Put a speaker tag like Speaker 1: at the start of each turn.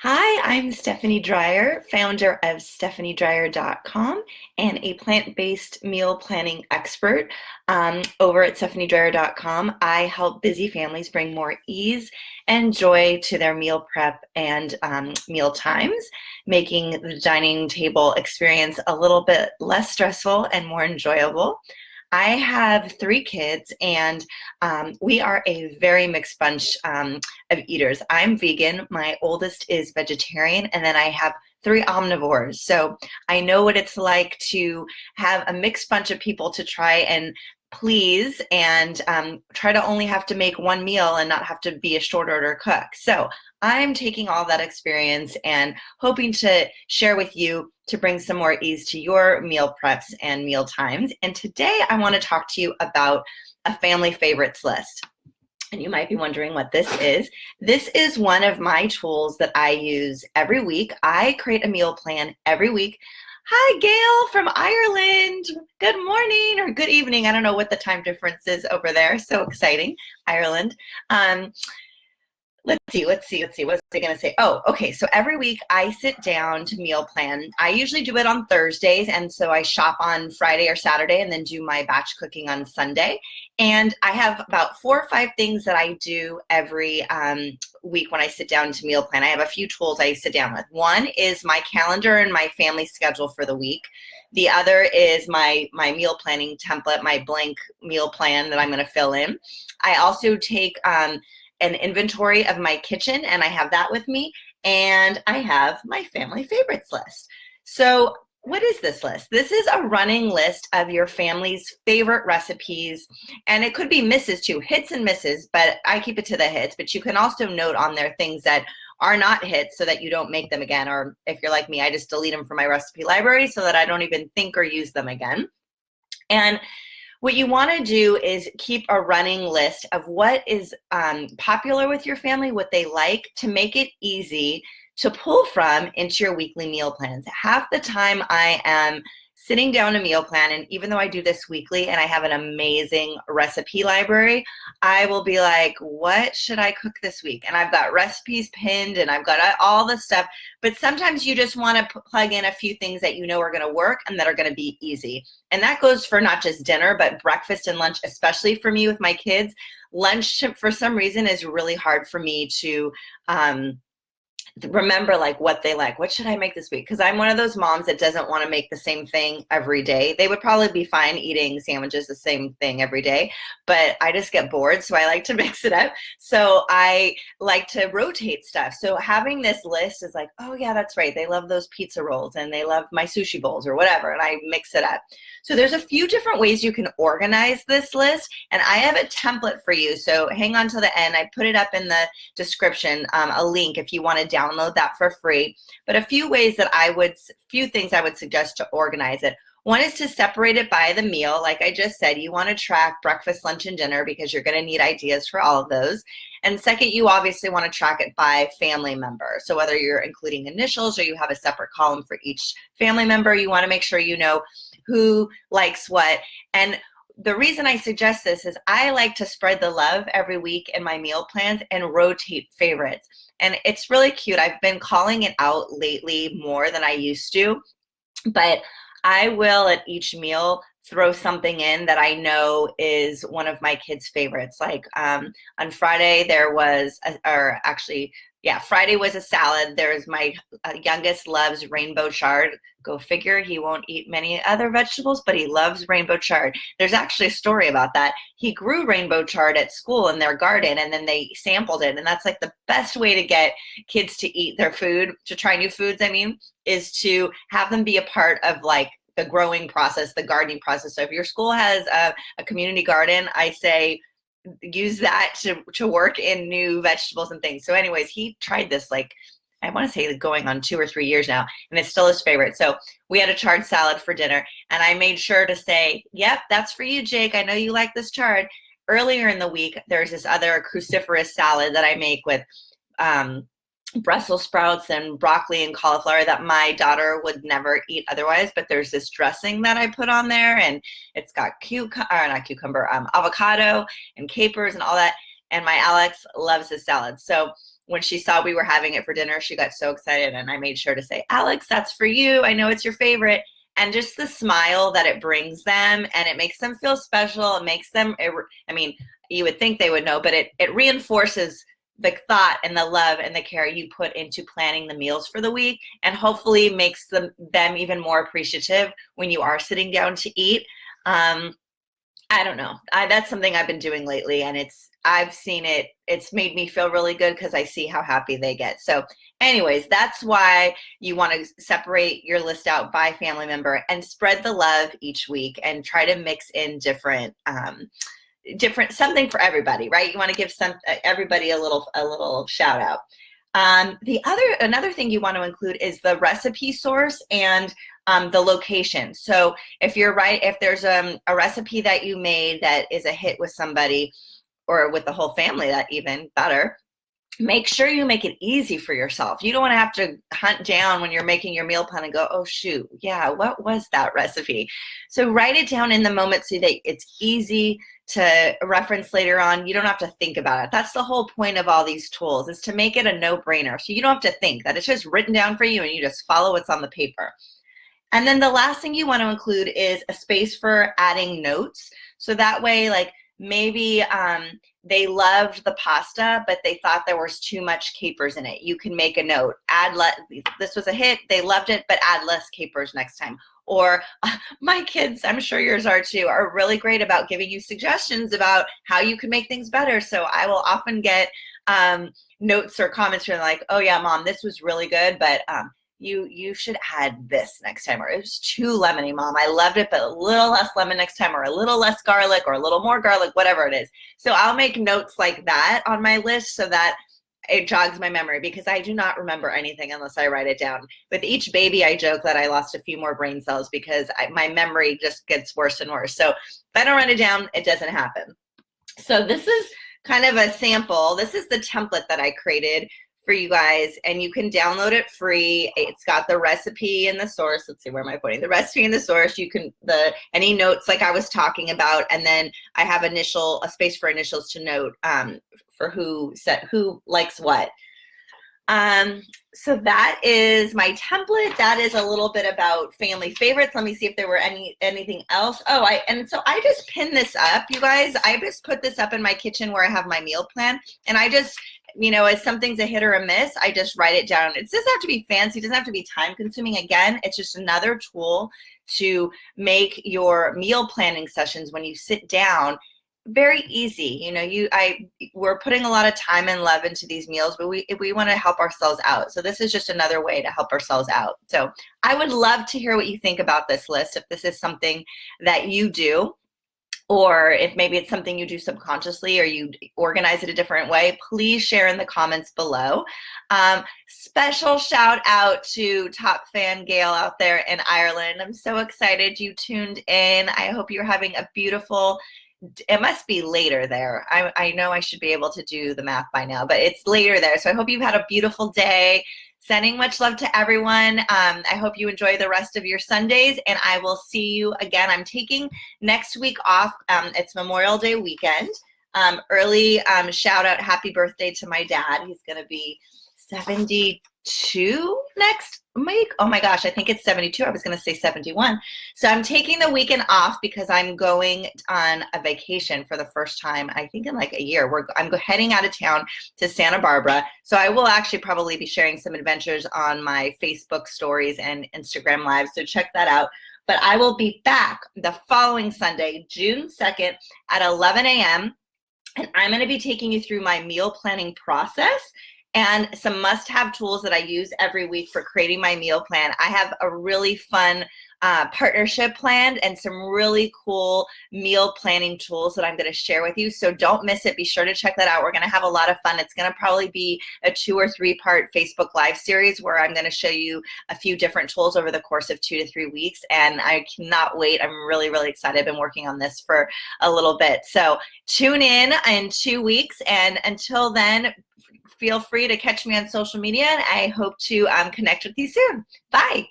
Speaker 1: Hi, I'm Stephanie Dreyer, founder of stephaniedreyer.com and a plant-based meal planning expert. Over at stephaniedreyer.com, I help busy families bring more ease and joy to their meal prep and meal times, making the dining table experience a little bit less stressful and more enjoyable. I have three kids, and we are a very mixed bunch of eaters. I'm vegan, my oldest is vegetarian, and then I have three omnivores. So I know what it's like to have a mixed bunch of people to try and please and try to only have to make one meal and not have to be a short order cook. So I'm taking all that experience and hoping to share with you to bring some more ease to your meal preps and meal times. And today I want to talk to you about a family favorites list. And you might be wondering what this is. This is one of my tools that I use every week. I create a meal plan every week. Hi, Gail from Ireland. Good morning or good evening. I don't know what the time difference is over there. So exciting, Ireland. Let's see. What was I going to say? Oh, okay. So every week I sit down to meal plan. I usually do it on Thursdays. And so I shop on Friday or Saturday and then do my batch cooking on Sunday. And I have about 4 or 5 things that I do every week when I sit down to meal plan. I have a few tools I sit down with. One is my calendar and my family schedule for the week. The other is my meal planning template, my blank meal plan that I'm going to fill in. I also take an inventory of my kitchen, and I have that with me, and I have my family favorites list. So what is this list? This is a running list of your family's favorite recipes, and it could be misses too, hits and misses, but I keep it to the hits. But you can also note on there things that are not hits so that you don't make them again, or if you're like me, I just delete them from my recipe library so that I don't even think or use them again. And what you want to do is keep a running list of what is popular with your family, what they like, to make it easy to pull from into your weekly meal plans. Half the time I am sitting down a meal plan, and even though I do this weekly and I have an amazing recipe library, I will be like, what should I cook this week? And I've got recipes pinned and I've got all the stuff, but sometimes you just want to plug in a few things that you know are going to work and that are going to be easy. And that goes for not just dinner, but breakfast and lunch, especially for me with my kids. Lunch, for some reason, is really hard for me to remember like what they like. What should I make this week? Because I'm one of those moms that doesn't want to make the same thing every day. They would probably be fine eating sandwiches the same thing every day, but I just get bored, so I like to mix it up. So I like to rotate stuff. So having this list is like, oh yeah, that's right, they love those pizza rolls and they love my sushi bowls or whatever, and I mix it up. So there's a few different ways you can organize this list, and I have a template for you, so hang on till the end. I put it up in the description, a link if you want to download that for free. But a few things I would suggest to organize it. One is to separate it by the meal. Like I just said, you want to track breakfast, lunch, and dinner because you're going to need ideas for all of those. And second, you obviously want to track it by family member. So whether you're including initials or you have a separate column for each family member, you want to make sure you know who likes what. And the reason I suggest this is I like to spread the love every week in my meal plans and rotate favorites. And it's really cute. I've been calling it out lately more than I used to, but I will at each meal throw something in that I know is one of my kids' favorites. Like on Friday Friday was a salad. There's my youngest loves rainbow chard. Go figure, he won't eat many other vegetables, but he loves rainbow chard. There's actually a story about that. He grew rainbow chard at school in their garden, and then they sampled it. And that's like the best way to get kids to eat their food, to try new foods, is to have them be a part of like the growing process, the gardening process. So if your school has a community garden, I say use that to work in new vegetables and things. So anyways, he tried this like, I want to say going on 2 or 3 years now, and it's still his favorite. So we had a chard salad for dinner, and I made sure to say, yep, that's for you, Jake. I know you like this chard. Earlier in the week, there's this other cruciferous salad that I make with Brussels sprouts and broccoli and cauliflower that my daughter would never eat otherwise, but there's this dressing that I put on there, and it's got avocado and capers and all that, and my Alex loves this salad. So when she saw we were having it for dinner, she got so excited, and I made sure to say, Alex, that's for you. I know it's your favorite. And just the smile that it brings them, and it makes them feel special. It makes them, I mean, you would think they would know, but it reinforces the thought and the love and the care you put into planning the meals for the week, and hopefully makes them even more appreciative when you are sitting down to eat. I don't know. That's something I've been doing lately, and I've seen it. It's made me feel really good because I see how happy they get. So anyways, that's why you want to separate your list out by family member and spread the love each week, and try to mix in different something for everybody, right? You want to give everybody a little shout out. Another thing you want to include is the recipe source and the location. So if there's a recipe that you made that is a hit with somebody, or with the whole family, that even better, make sure you make it easy for yourself. You don't want to have to hunt down when you're making your meal plan and go, oh shoot, yeah, what was that recipe? So write it down in the moment so that it's easy to reference later on. You don't have to think about it. That's the whole point of all these tools, is to make it a no-brainer. So you don't have to think, that it's just written down for you and you just follow what's on the paper. And then the last thing you want to include is a space for adding notes. So that way, like, maybe they loved the pasta, but they thought there was too much capers in it. You can make a note. This was a hit. They loved it, but add less capers next time. Or my kids, I'm sure yours are too, are really great about giving you suggestions about how you can make things better. So I will often get notes or comments from like, oh yeah, Mom, this was really good, but you should add this next time, or it was too lemony, Mom. I loved it, but a little less lemon next time, or a little less garlic, or a little more garlic, whatever it is. So I'll make notes like that on my list so that it jogs my memory, because I do not remember anything unless I write it down. With each baby, I joke that I lost a few more brain cells because my memory just gets worse and worse. So if I don't write it down, it doesn't happen. So this is kind of a sample. This is the template that I created for you guys, and you can download it free. It's got the recipe and the source. Let's see, where am I putting the recipe and the source? You can any notes like I was talking about, and then I have a space for initials to note for who likes what. So that is my template. That is a little bit about family favorites. Let me see if there were anything else. So I just pinned this up, you guys. I just put this up in my kitchen where I have my meal plan, and I just, as something's a hit or a miss, I just write it down. It doesn't have to be fancy. It doesn't have to be time consuming. Again, it's just another tool to make your meal planning sessions when you sit down very easy. We're putting a lot of time and love into these meals, but we want to help ourselves out. So this is just another way to help ourselves out. So I would love to hear what you think about this list. If this is something that you do, or if maybe it's something you do subconsciously, or you organize it a different way, please share in the comments below. Special shout out to top fan Gail out there in Ireland. I'm so excited you tuned in. I hope you're having a beautiful, it must be later there. I know I should be able to do the math by now, but it's later there. So I hope you've had a beautiful day. Sending much love to everyone. I hope you enjoy the rest of your Sundays, and I will see you again. I'm taking next week off. It's Memorial Day weekend. Early shout out, happy birthday to my dad. He's going to be 72 next week. Oh my gosh, I think it's 72. I was going to say 71. So I'm taking the weekend off because I'm going on a vacation for the first time, I think in like a year. I'm heading out of town to Santa Barbara. So I will actually probably be sharing some adventures on my Facebook stories and Instagram Live. So check that out. But I will be back the following Sunday, June 2nd at 11 a.m. And I'm going to be taking you through my meal planning process and some must-have tools that I use every week for creating my meal plan. I have a really fun partnership planned and some really cool meal planning tools that I'm going to share with you. So don't miss it. Be sure to check that out. We're going to have a lot of fun. It's going to probably be a 2 or 3 part Facebook Live series where I'm going to show you a few different tools over the course of 2 to 3 weeks. And I cannot wait. I'm really, really excited. I've been working on this for a little bit. So tune in 2 weeks. And until then, feel free to catch me on social media. And I hope to connect with you soon. Bye.